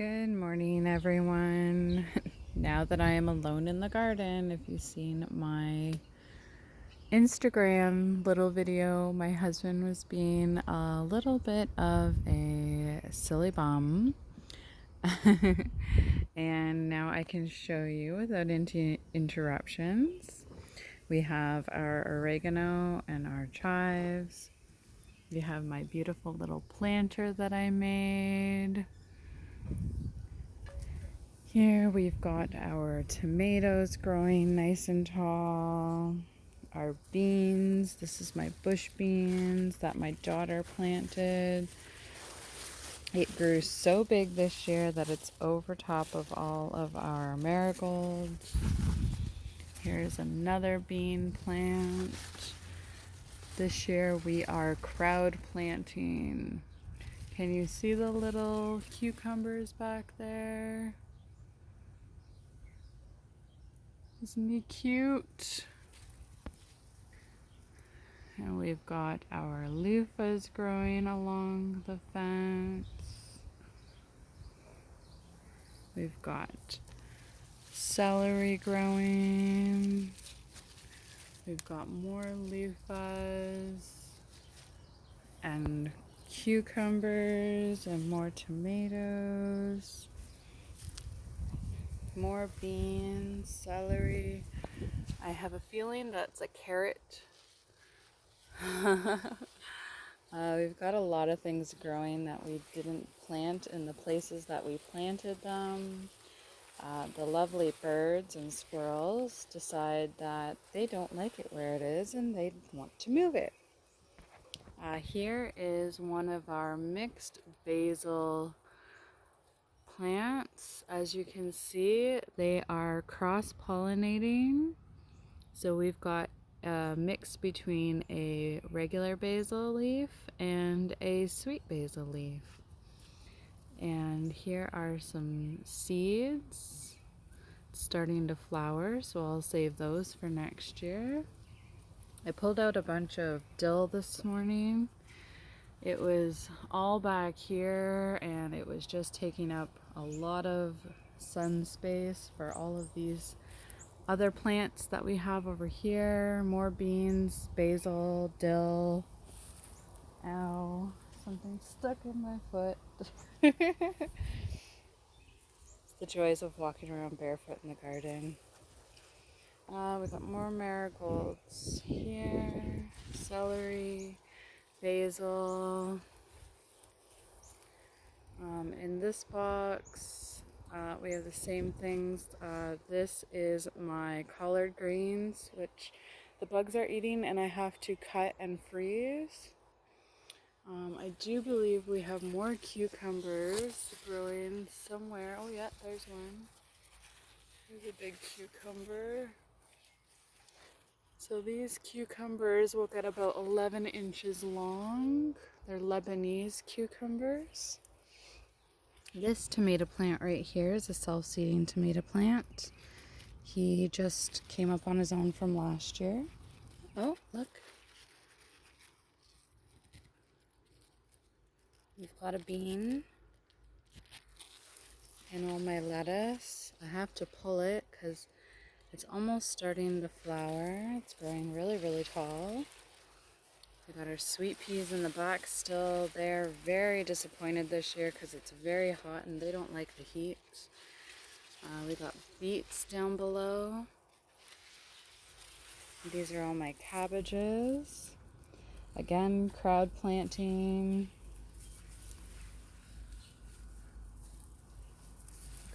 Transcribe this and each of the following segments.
Good morning, everyone. Now that I am alone in the garden, if you've seen my Instagram little video, my husband was being a little bit of a silly bum. And now I can show you without interruptions. We have our oregano and our chives. We have my beautiful little planter that I made. Here we've got our tomatoes growing nice and tall. Our beans, this is my bush beans that my daughter planted. It grew so big this year that it's over top of all of our marigolds. Here's another bean plant. This year we are crowd planting. Can you see the little cucumbers back there? Isn't he cute? And we've got our loofahs growing along the fence. We've got celery growing. We've got more loofahs and cucumbers and more tomatoes. More beans, celery. I have a feeling that's a carrot. We've got a lot of things growing that we didn't plant in the places that we planted them. The lovely birds and squirrels decide that they don't like it where it is and they want to move it. Here is one of our mixed basil plants. As you can see, they are cross-pollinating. So we've got a mix between a regular basil leaf and a sweet basil leaf. And here are some seeds starting to flower, so I'll save those for next year. I pulled out a bunch of dill this morning. It was all back here and it was just taking up a lot of sun space for all of these other plants that we have over here. More beans, basil, dill. Ow, something stuck in my foot. It's the joys of walking around barefoot in the garden. We've got more marigolds here, celery, basil. In this box, we have the same things. This is my collard greens, which the bugs are eating and I have to cut and freeze. I do believe we have more cucumbers growing somewhere. Oh yeah, there's one. There's a big cucumber. So these cucumbers will get about 11 inches long. They're Lebanese cucumbers. This tomato plant right here is a self-seeding tomato plant. He just came up on his own from last year. Oh, look. We've got a bean and all my lettuce. I have to pull it because it's almost starting to flower. It's growing really, really tall. We got our sweet peas in the back still. They're very disappointed this year because it's very hot and they don't like the heat. We got beets down below. These are all my cabbages. Again, crowd planting.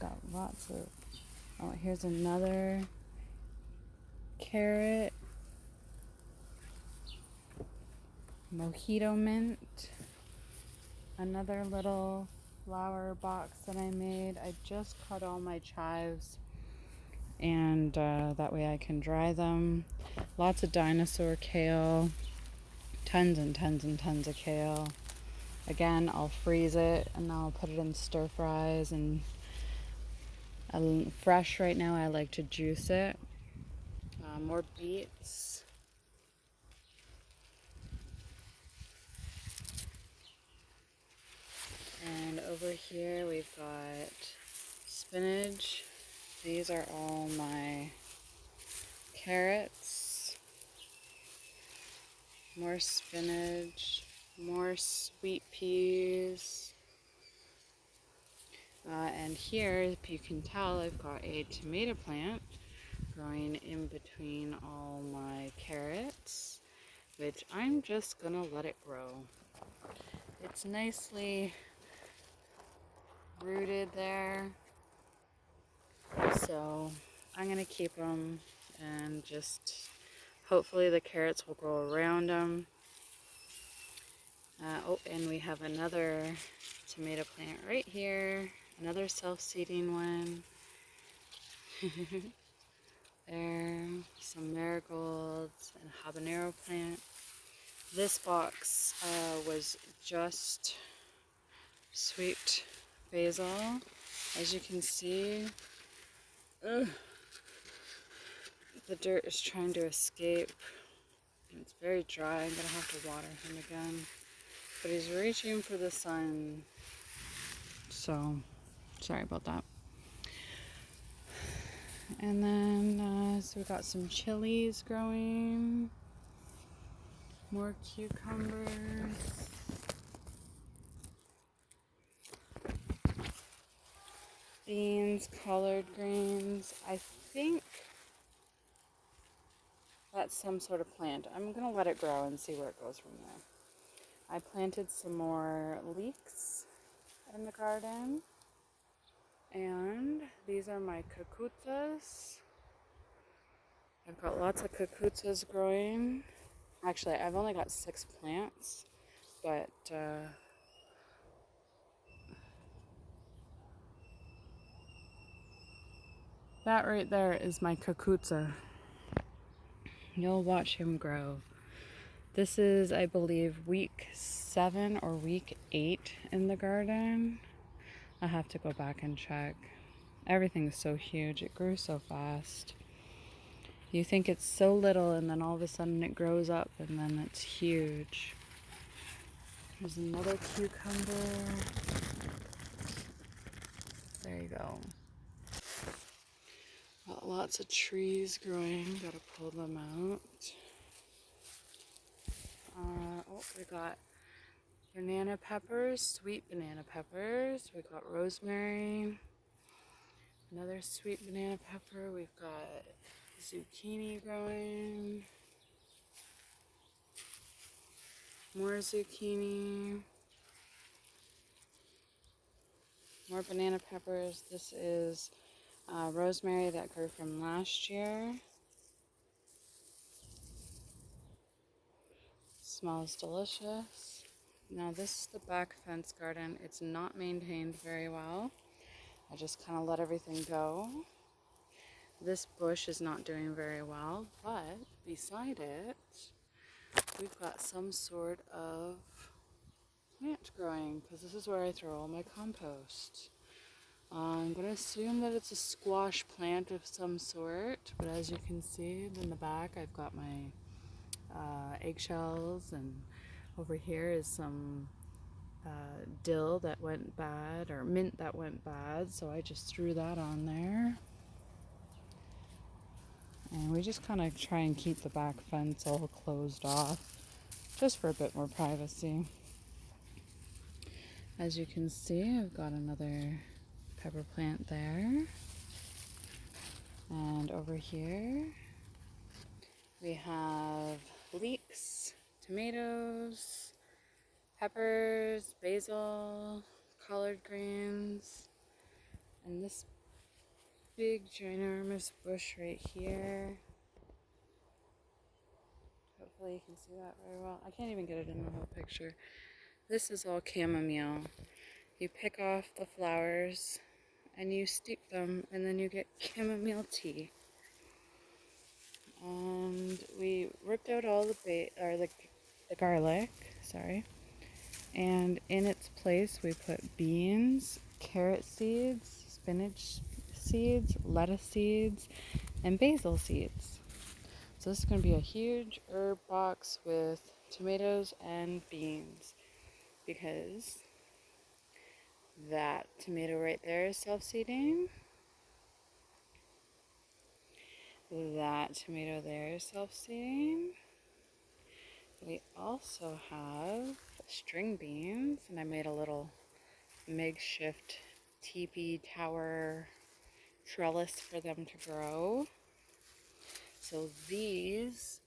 Got lots of, oh, here's another carrot. Mojito mint. Another little flower box that I made. I just cut all my chives and that way I can dry them. Lots of dinosaur kale. Tons and tons and tons of kale. Again, I'll freeze it and I'll put it in stir fries, and fresh right now I like to juice it. More beets. And over here we've got spinach. These are all my carrots. More spinach, more sweet peas. And here, if you can tell, I've got a tomato plant growing in between all my carrots, which I'm just gonna let it grow. It's nicely rooted there, so I'm gonna keep them and just hopefully the carrots will grow around them. Oh, and we have another tomato plant right here, another self-seeding one. There, some marigolds and habanero plant. This box was just sweet basil. As you can see, ugh, the dirt is trying to escape. It's very dry. I'm gonna have to water him again. But he's reaching for the sun. So, sorry about that. And then, so we got some chilies growing. More cucumbers. Beans, collard greens. I think that's some sort of plant. I'm going to let it grow and see where it goes from there. I planted some more leeks in the garden. And these are my cucumbers. I've got lots of cucumbers growing. Actually, I've only got 6 plants, but that right there is my cucumber. You'll watch him grow. This is, I believe, week 7 or week 8 in the garden. I have to go back and check. Everything's so huge. It grew so fast. You think it's so little and then all of a sudden it grows up and then it's huge. There's another cucumber. There you go. Got lots of trees growing. Gotta pull them out. Oh, we got banana peppers, sweet banana peppers. We got rosemary. Another sweet banana pepper. We've got zucchini growing. More zucchini. More banana peppers. This is rosemary that grew from last year. Smells delicious. Now this is the back fence garden. It's not maintained very well. I just kind of let everything go. This bush is not doing very well, but beside it, we've got some sort of plant growing because this is where I throw all my compost. I'm going to assume that it's a squash plant of some sort, but as you can see in the back, I've got my eggshells, and over here is some dill that went bad, or mint that went bad, so I just threw that on there. And we just kind of try and keep the back fence all closed off, just for a bit more privacy. As you can see, I've got another pepper plant there. And over here, we have leeks, tomatoes, peppers, basil, collard greens, and this big ginormous bush right here. Hopefully you can see that very well. I can't even get it in the whole picture. This is all chamomile. You pick off the flowers and you steep them, and then you get chamomile tea. And we ripped out all the garlic, and in its place we put beans, carrot seeds, spinach seeds, lettuce seeds, and basil seeds. So this is going to be a huge herb box with tomatoes and beans, because That tomato right there is self-seeding. That tomato there is self-seeding. We also have string beans, and I made a little makeshift teepee tower trellis for them to grow. So these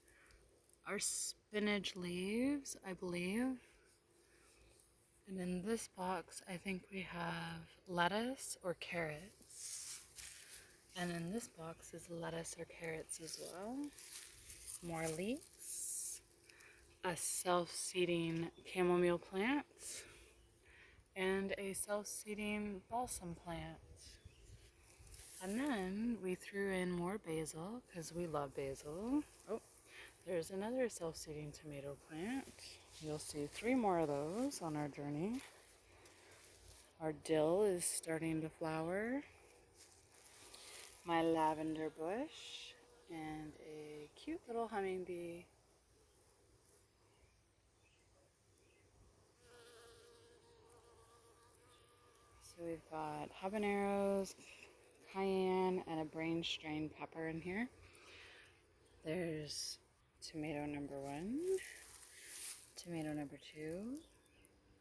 are spinach leaves, I believe. And in this box, I think we have lettuce or carrots. And in this box is lettuce or carrots as well. More leeks. A self-seeding chamomile plant. And a self-seeding balsam plant. And then we threw in more basil because we love basil. Oh, there's another self-seeding tomato plant. You'll see 3 more of those on our journey. Our dill is starting to flower. My lavender bush and a cute little honeybee. So we've got habaneros, cayenne, and a brain strained pepper in here. There's tomato number 1, tomato number 2,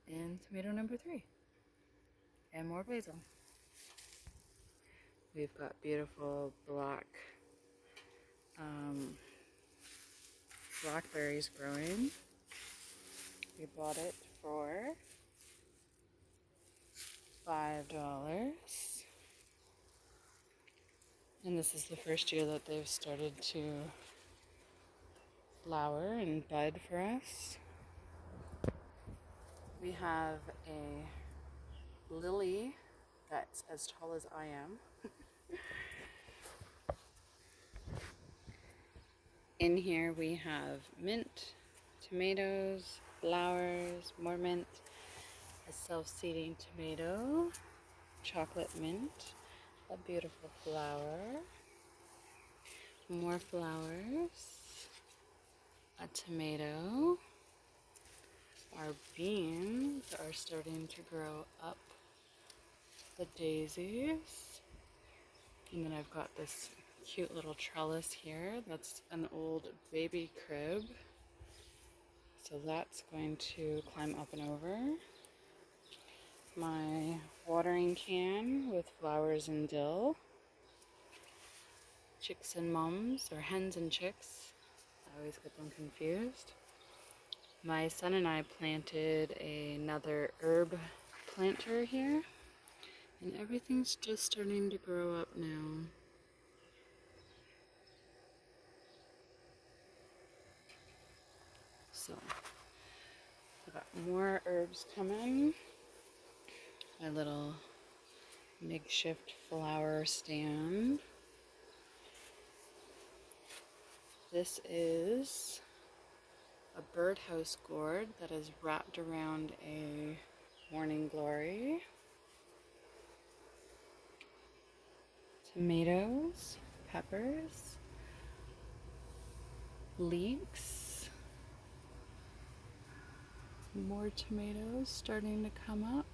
and tomato number 3. And more basil. We've got beautiful blackberries growing. We bought it for $5. And this is the first year that they've started to flower and bud for us. We have a lily that's as tall as I am. In here we have mint, tomatoes, flowers, more mint, a self-seeding tomato, chocolate mint, a beautiful flower, more flowers, a tomato. Our beans are starting to grow up the daisies. And then I've got this cute little trellis here. That's an old baby crib. So that's going to climb up and over. My watering can with flowers and dill. Chicks and mums, or hens and chicks. I always get them confused. My son and I planted another herb planter here. And everything's just starting to grow up now. So, I've got more herbs coming. My little makeshift flower stand. This is a birdhouse gourd that is wrapped around a morning glory. Tomatoes, peppers, leeks, more tomatoes starting to come up.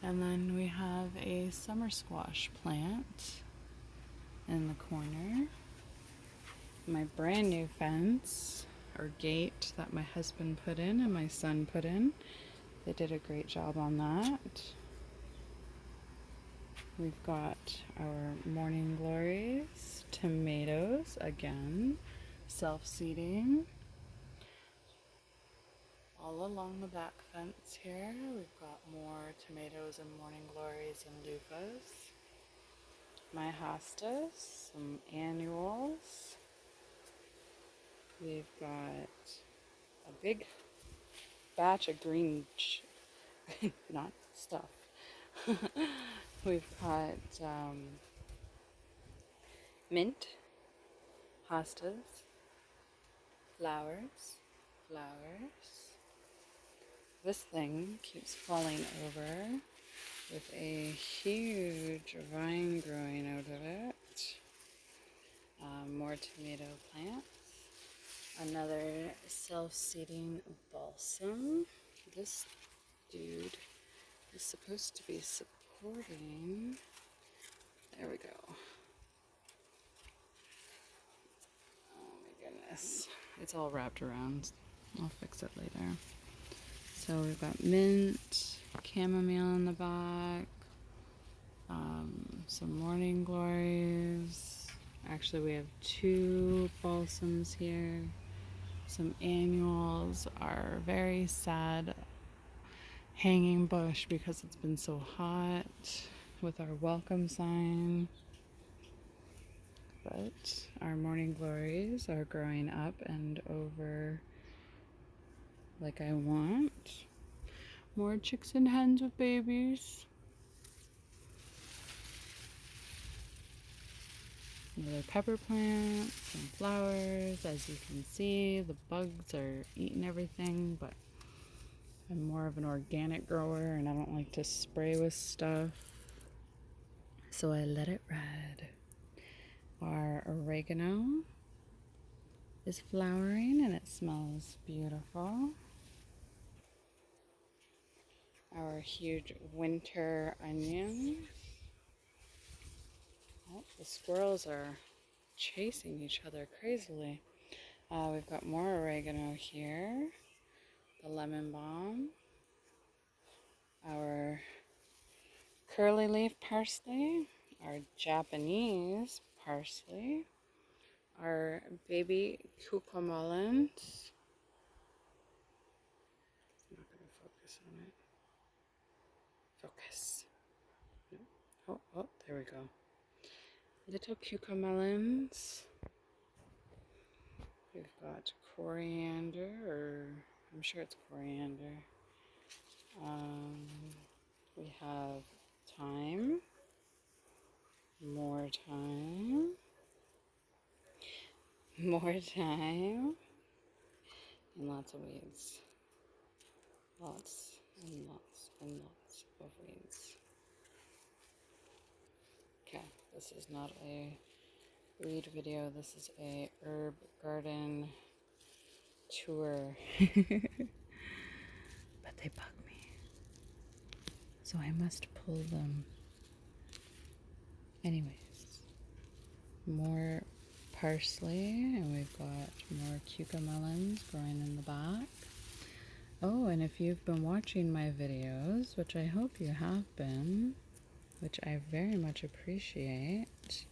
And then we have a summer squash plant in the corner. My brand new fence or gate that my husband put in and my son put in. They did a great job on that. We've got our morning glories, tomatoes, again, self-seeding. All along the back fence here, we've got more tomatoes and morning glories and loofahs. My hostas, some annuals. We've got a big batch of green, not stuff. We've got mint, hostas, flowers. This thing keeps falling over with a huge vine growing out of it. More tomato plants. Another self-seeding balsam. This dude is supposed to be supporting. There we go. Oh my goodness. It's all wrapped around. I'll fix it later. So we've got mint, chamomile in the back, some morning glories. Actually, we have 2 balsams here. Some annuals, our very sad hanging bush because it's been so hot with our welcome sign. But our morning glories are growing up and over like I want. More chicks and hens with babies. Another pepper plant, some flowers. As you can see, the bugs are eating everything, but I'm more of an organic grower and I don't like to spray with stuff, so I let it ride. Our oregano is flowering and it smells beautiful. Our huge winter onion. Oh, the squirrels are chasing each other crazily. We've got more oregano here. The lemon balm. Our curly leaf parsley. Our Japanese parsley. Our baby cucumbers. I'm not going to focus on it. Focus. No. Oh, there we go. Little cucumbers. We've got coriander, or I'm sure it's coriander. We have thyme, more thyme, more thyme, and lots of weeds. Lots and lots and lots of weeds. Okay, this is not a weed video, this is a herb garden tour. But they bug me, so I must pull them. Anyways, more parsley, and we've got more cucumbers growing in the back. Oh, and if you've been watching my videos, which I hope you have been, which I very much appreciate,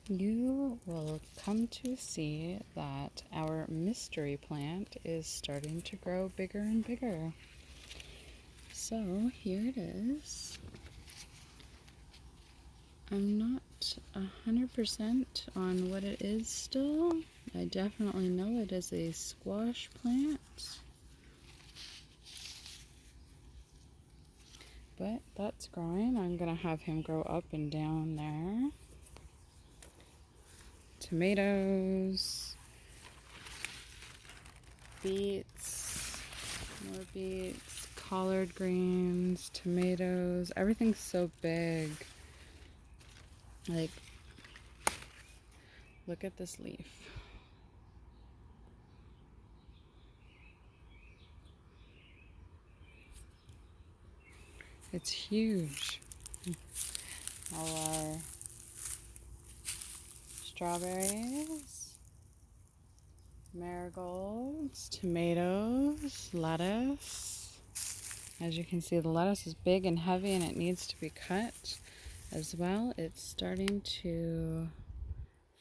you will come to see that our mystery plant is starting to grow bigger and bigger. So here it is. I'm not 100% on what it is still. I definitely know it is a squash plant. But that's growing. I'm going to have him grow up and down there. Tomatoes. Beets. More beets. Collard greens. Tomatoes. Everything's so big. Like, look at this leaf. It's huge. All our strawberries, marigolds, tomatoes, lettuce. As you can see, the lettuce is big and heavy and it needs to be cut as well. It's starting to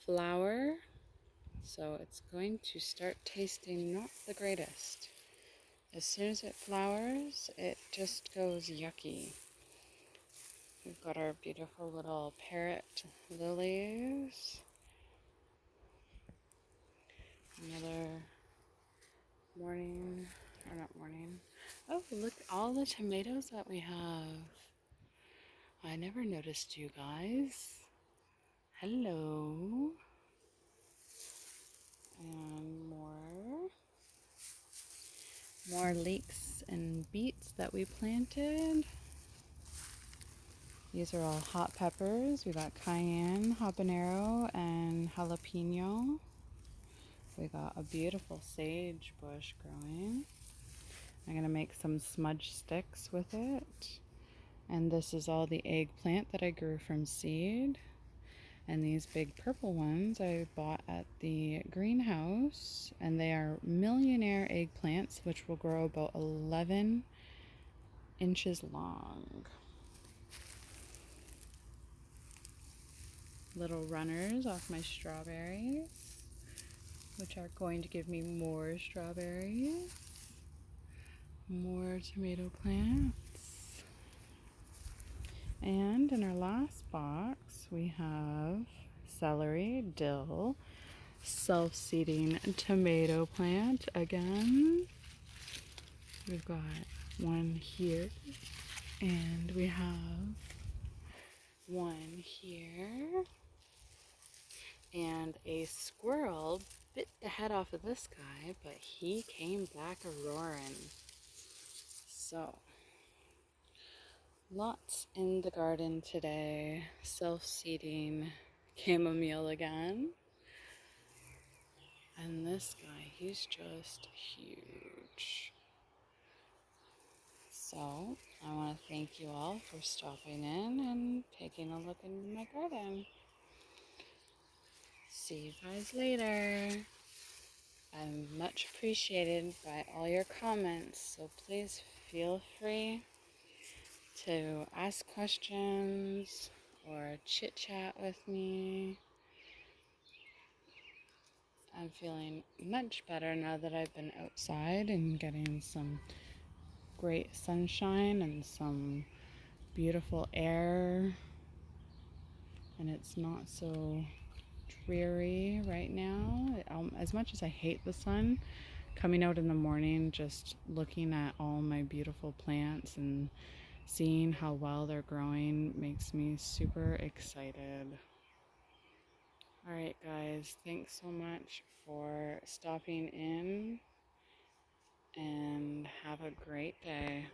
flower, so it's going to start tasting not the greatest. As soon as it flowers, it just goes yucky. We've got our beautiful little parrot lilies. Another morning, or not morning. Oh, look, all the tomatoes that we have. I never noticed you guys. Hello. And more leeks and beets that we planted. These are all hot peppers. We got cayenne, habanero, and jalapeno. We got a beautiful sage bush growing. I'm going to make some smudge sticks with it. And this is all the eggplant that I grew from seed. And these big purple ones I bought at the greenhouse. And they are millionaire eggplants, which will grow about 11 inches long. Little runners off my strawberries, which are going to give me more strawberries. More tomato plants. And in our last box, we have celery, dill, self-seeding tomato plant again. We've got one here, and we have one here. And a squirrel bit the head off of this guy, but he came back a-roaring. So, lots in the garden today. Self-seeding chamomile again. And this guy, he's just huge. So, I want to thank you all for stopping in and taking a look into my garden. See you guys later. I'm much appreciated by all your comments, so please feel free to ask questions or chit chat with me. I'm feeling much better now that I've been outside and getting some great sunshine and some beautiful air, and it's not so dreary right now. As much as I hate the sun, coming out in the morning, just looking at all my beautiful plants and seeing how well they're growing makes me super excited. All right, guys, thanks so much for stopping in, and have a great day.